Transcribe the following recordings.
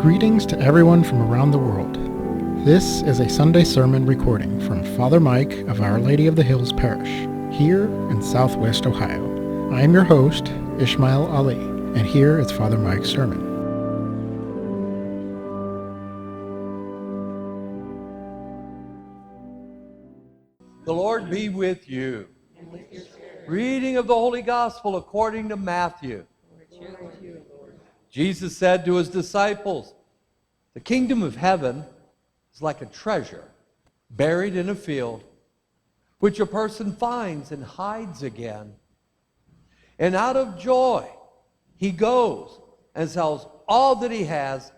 Greetings to everyone from around the world. This is a Sunday sermon recording from Father Mike of Our Lady of the Hills Parish, here in Southwest Ohio. I am your host, Ishmael Ali, and here is Father Mike's sermon. The Lord be with you. And with your spirit. Reading of the Holy Gospel according to Matthew. Jesus said to his disciples, "The kingdom of heaven is like a treasure buried in a field, which a person finds and hides again. And out of joy, he goes and sells all that he has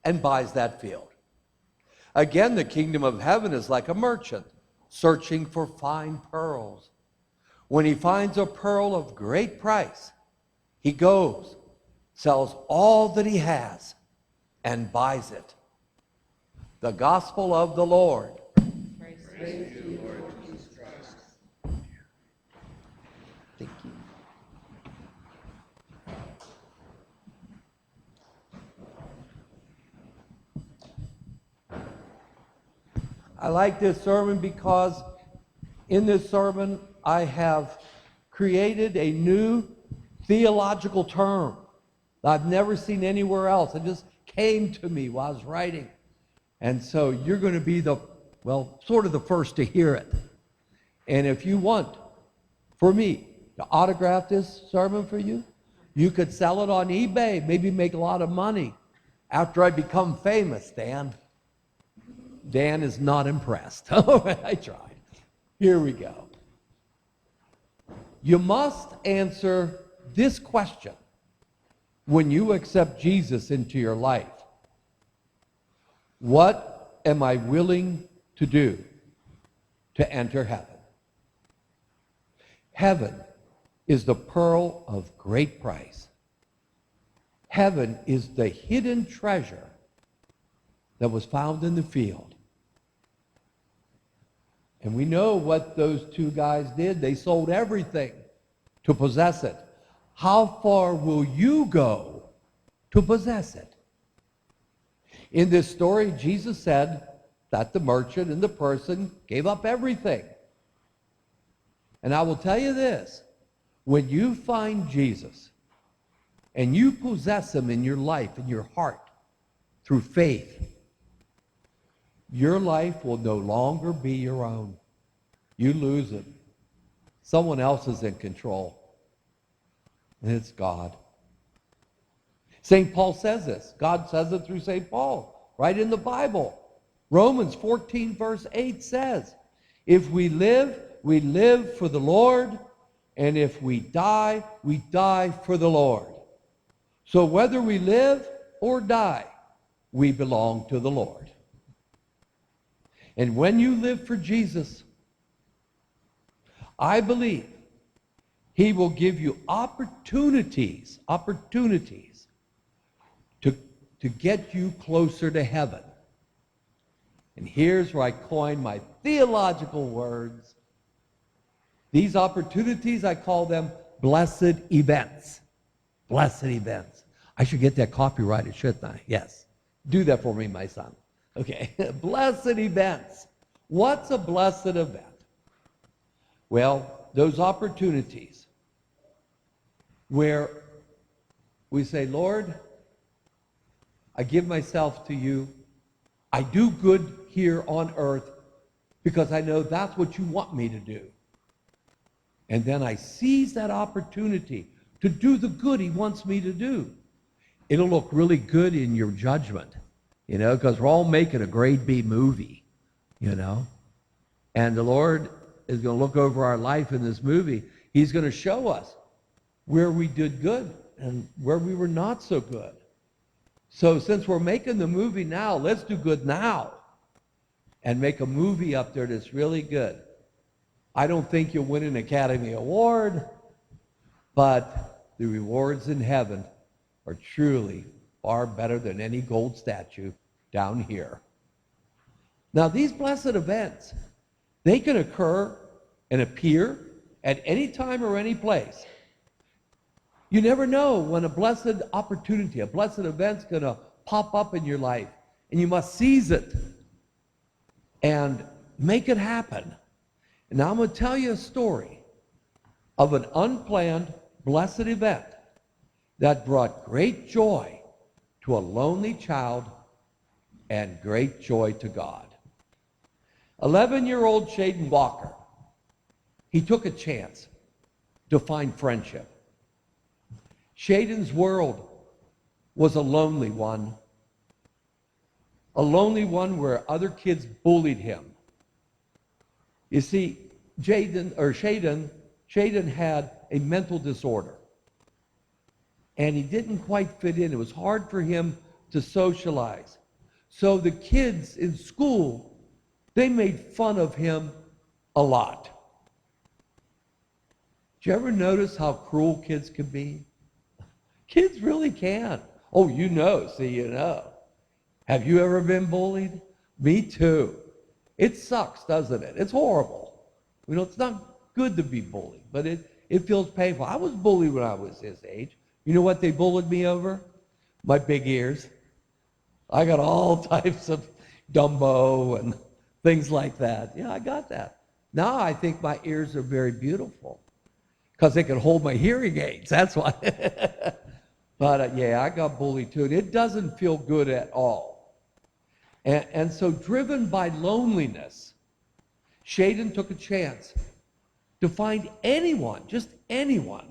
and buys that field. Again, the kingdom of heaven is like a merchant searching for fine pearls. When he finds a pearl of great price, he goes, sells all that he has, and buys it." The Gospel of the Lord. Praise to you, Lord Jesus Christ. Thank you. I like this sermon because in this sermon I have created a new theological term that I've never seen anywhere else. It just came to me while I was writing. And so you're going to be sort of the first to hear it. And if you want for me to autograph this sermon for you, you could sell it on eBay, maybe make a lot of money after I become famous, Dan. Dan is not impressed. I tried. Here we go. You must answer this question when you accept Jesus into your life. What am I willing to do to enter heaven? Heaven is the pearl of great price. Heaven is the hidden treasure that was found in the field. And we know what those two guys did. They sold everything to possess it. How far will you go to possess it? In this story, Jesus said that the merchant and the person gave up everything. And I will tell you this, when you find Jesus and you possess him in your life, in your heart, through faith, your life will no longer be your own. You lose it. Someone else is in control. And it's God. St. Paul says this. God says it through St. Paul, right in the Bible. Romans 14 verse 8 says, "If we live, we live for the Lord, and if we die for the Lord. So whether we live or die, we belong to the Lord." And when you live for Jesus, I believe he will give you opportunities to get you closer to heaven. And here's where I coin my theological words. These opportunities, I call them blessed events. Blessed events. I should get that copyrighted, shouldn't I? Yes. Do that for me, my son. Okay. Blessed events. What's a blessed event? Well, those opportunities where we say, "Lord, I give myself to you. I do good here on earth because I know that's what you want me to do." And then I seize that opportunity to do the good he wants me to do. It'll look really good in your judgment, because we're all making a grade B movie, And the Lord is going to look over our life in this movie. He's going to show us where we did good and where we were not so good. So since we're making the movie now, let's do good now and make a movie up there that's really good. I don't think you'll win an Academy Award, but the rewards in heaven are truly far better than any gold statue down here. Now, these blessed events, they can occur and appear at any time or any place. You never know when a blessed opportunity, a blessed event's going to pop up in your life, and you must seize it and make it happen. And now I'm going to tell you a story of an unplanned, blessed event that brought great joy to a lonely child and great joy to God. 11-year-old Shaden Walker, he took a chance to find friendship. Shaden's world was a lonely one where other kids bullied him. You see, Shaden had a mental disorder, and he didn't quite fit in. It was hard for him to socialize. So the kids in school, they made fun of him a lot. Do you ever notice how cruel kids can be? Kids really can. Oh, you know, see, you know. Have you ever been bullied? Me too. It sucks, doesn't it? It's horrible. You know, it's not good to be bullied, but it feels painful. I was bullied when I was his age. You know what they bullied me over? My big ears. I got all types of Dumbo and things like that. Yeah, I got that. Now I think my ears are very beautiful because they can hold my hearing aids. That's why. But yeah, I got bullied too. And it doesn't feel good at all. And so driven by loneliness, Shaden took a chance to find anyone, just anyone,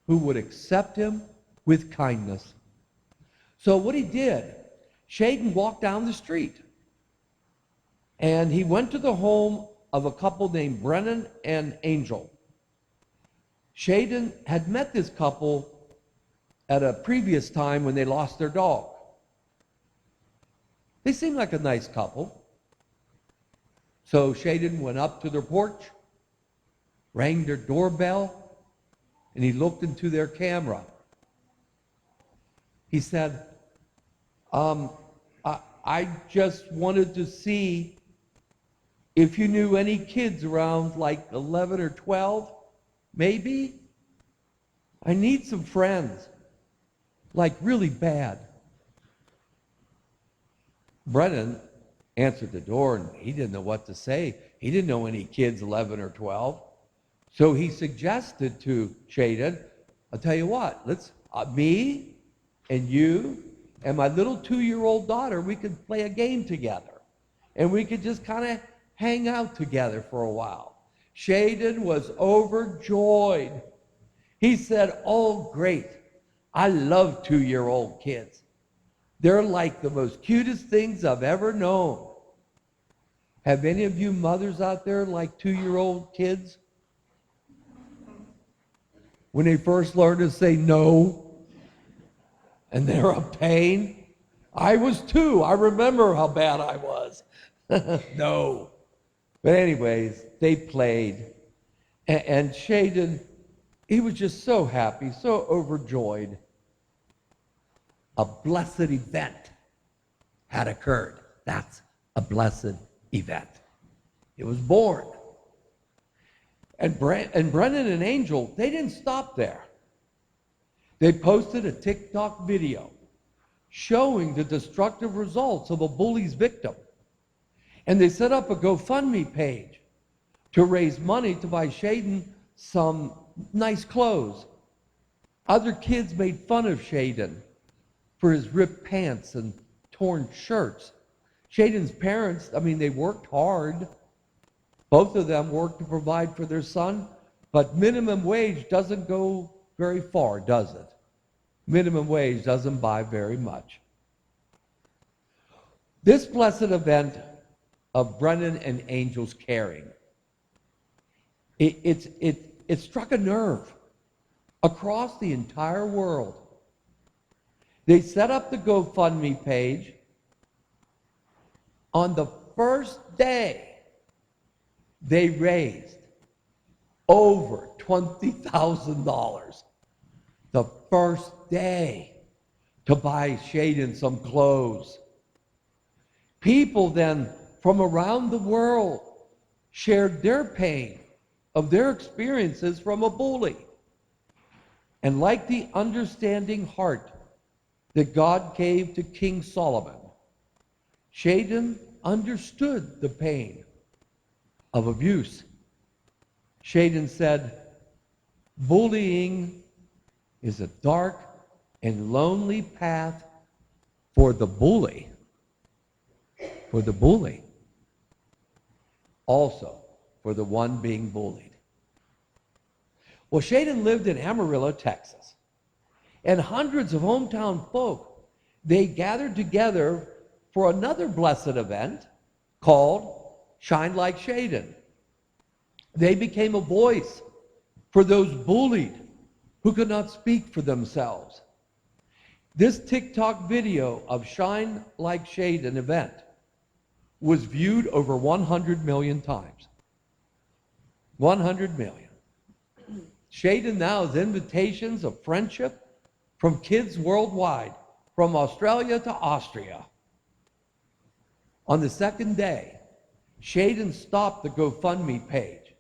who would accept him with kindness. So what he did, Shaden walked down the street, and he went to the home of a couple named Brennan and Angel. Shaden had met this couple at a previous time when they lost their dog. They seemed like a nice couple. So Shaden went up to their porch, rang their doorbell, and he looked into their camera. He said, I just wanted to see if you knew any kids around like 11 or 12, maybe. I need some friends, like really bad. Brennan answered the door, and he didn't know what to say. He didn't know any kids 11 or 12. So he suggested to Shaden, I'll tell you what, let's, me and you and my little 2-year-old daughter, we could play a game together. And we could just kind of hang out together for a while. Shaden was overjoyed. He said, oh, great. I love 2-year-old kids. They're like the most cutest things I've ever known. Have any of you mothers out there like 2-year-old kids? When they first learn to say no, and they're a pain. I was too. I remember how bad I was. No. But anyways, they played. And Shaden, he was just so happy, so overjoyed. A blessed event had occurred. That's a blessed event. It was born. And Brennan and Angel, they didn't stop there. They posted a TikTok video showing the destructive results of a bully's victim. And they set up a GoFundMe page to raise money to buy Shaden some nice clothes. Other kids made fun of Shaden for his ripped pants and torn shirts. Shaden's parents, they worked hard. Both of them worked to provide for their son, but minimum wage doesn't go very far, does it? Minimum wage doesn't buy very much. This blessed event of Brennan and Angel's caring, it struck a nerve across the entire world. They set up the GoFundMe page. On the first day, they raised over $20,000 the first day to buy Shaden some clothes. People then from around the world shared their pain of their experiences from a bully. And like the understanding heart that God gave to King Solomon, Shaden understood the pain of abuse. Shaden said, bullying is a dark and lonely path for the bully. For the bully. Also, for the one being bullied. Well, Shaden lived in Amarillo, Texas. And hundreds of hometown folk, they gathered together for another blessed event called Shine Like Shaden. They became a voice for those bullied who could not speak for themselves. This TikTok video of Shine Like Shaden event was viewed over 100 million times. 100 million. Shaden now has invitations of friendship from kids worldwide, from Australia to Austria. On the second day, Shaden stopped the GoFundMe page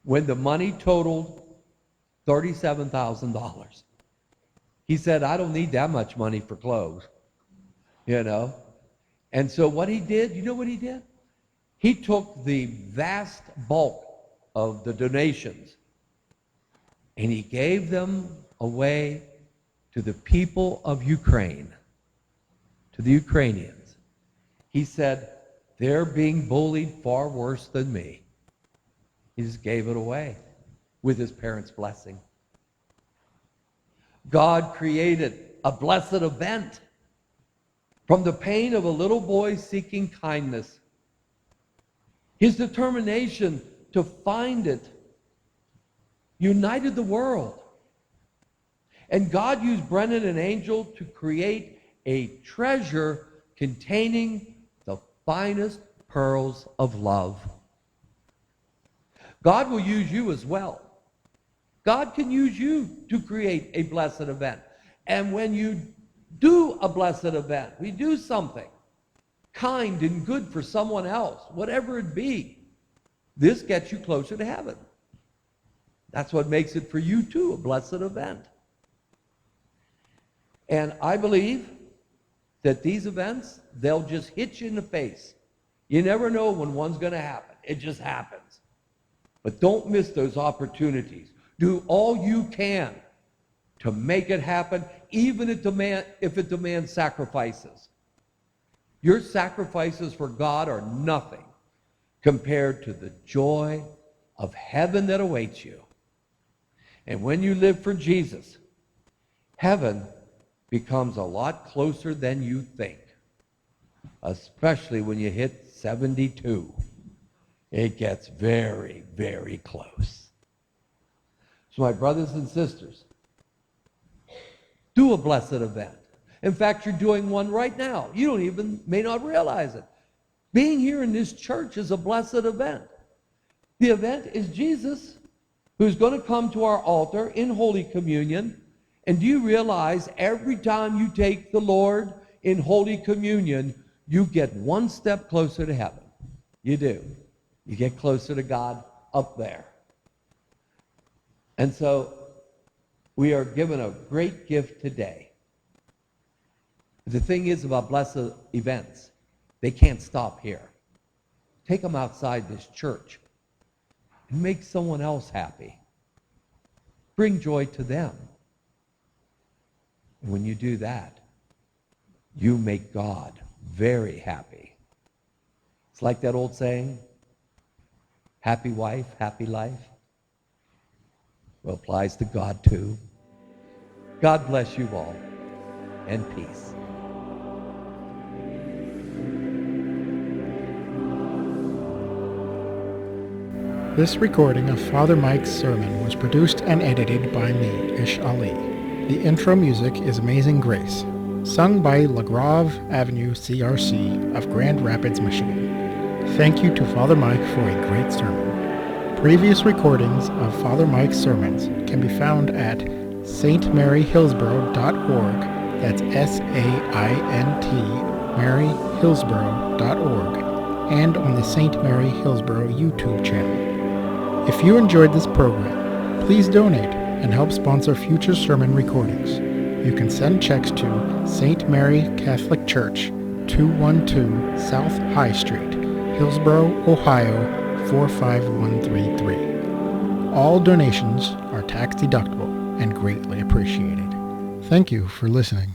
when the money totaled $37,000. He said, I don't need that much money for clothes, you know. And so what he did, you know what he did? He took the vast bulk of the donations and he gave them away to the people of Ukraine, to the Ukrainians. He said, they're being bullied far worse than me. He just gave it away with his parents' blessing. God created a blessed event from the pain of a little boy seeking kindness. His determination to find it united the world. And God used Brennan and Angel to create a treasure containing the finest pearls of love. God will use you as well. God can use you to create a blessed event. And when you do a blessed event, we do something kind and good for someone else, whatever it be, this gets you closer to heaven. That's what makes it for you too, a blessed event. And I believe that these events, they'll just hit you in the face. You never know when one's going to happen. It just happens. But don't miss those opportunities. Do all you can to make it happen, even if it demands sacrifices. Your sacrifices for God are nothing compared to the joy of heaven that awaits you. And when you live for Jesus, heaven becomes a lot closer than you think, especially when you hit 72. It gets very, very close. So my brothers and sisters, do a blessed event. In fact, you're doing one right now. You may not realize it. Being here in this church is a blessed event. The event is Jesus, who's going to come to our altar in Holy Communion. And do you realize every time you take the Lord in Holy Communion, you get one step closer to heaven? You do. You get closer to God up there. And so we are given a great gift today. The thing is about blessed events, they can't stop here. Take them outside this church and make someone else happy. Bring joy to them. And when you do that, you make God very happy. It's like that old saying, happy wife, happy life. Well, applies to God too. God bless you all, and peace. This recording of Father Mike's sermon was produced and edited by me, Ish Ali. The intro music is Amazing Grace, sung by LaGrave Avenue CRC of Grand Rapids, Michigan. Thank you to Father Mike for a great sermon. Previous recordings of Father Mike's sermons can be found at stmaryhillsboro.org. That's SAINT, maryhillsboro.org, and on the St. Mary Hillsboro YouTube channel. If you enjoyed this program, please donate and help sponsor future sermon recordings. You can send checks to St. Mary Catholic Church, 212 South High Street, Hillsboro, Ohio 45133. All donations are tax deductible and greatly appreciated. Thank you for listening.